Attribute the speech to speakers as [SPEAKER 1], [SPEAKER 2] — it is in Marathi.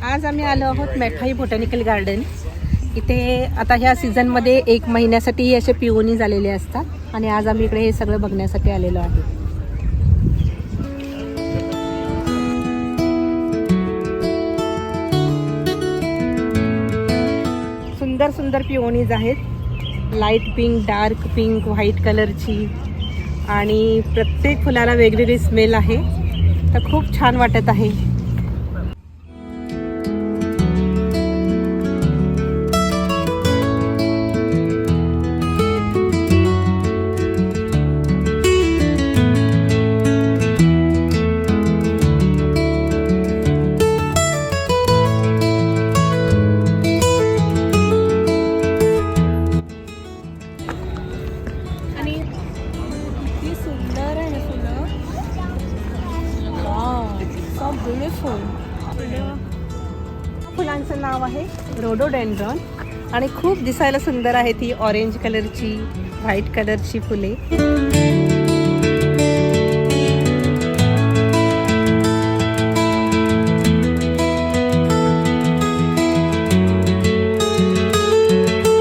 [SPEAKER 1] आज आम्ही आलो आहोत मेठाई बोटॅनिकल गार्डन. इथे आता ह्या सीझनमध्ये 1 महिन्यासाठी असे पिओनी झालेले असतात आणि आज आम्ही इकडे हे सगळं बघण्यासाठी आलेलो आहे. सुंदर सुंदर पिओनीज आहेत. Light pink, dark pink, white कलरची आणि प्रत्येक फुलाला वेगवेगळी स्मेल आहे. तर खूप छान वाटत आहे. आणि किती सुंदर आहे ना फुलं. Wow, so beautiful. फुलांचं नाव आहे रोडोडेंड्रॉन आणि खूप दिसायला सुंदर आहे. ती ऑरेंज कलरची, व्हाईट कलरची फुले.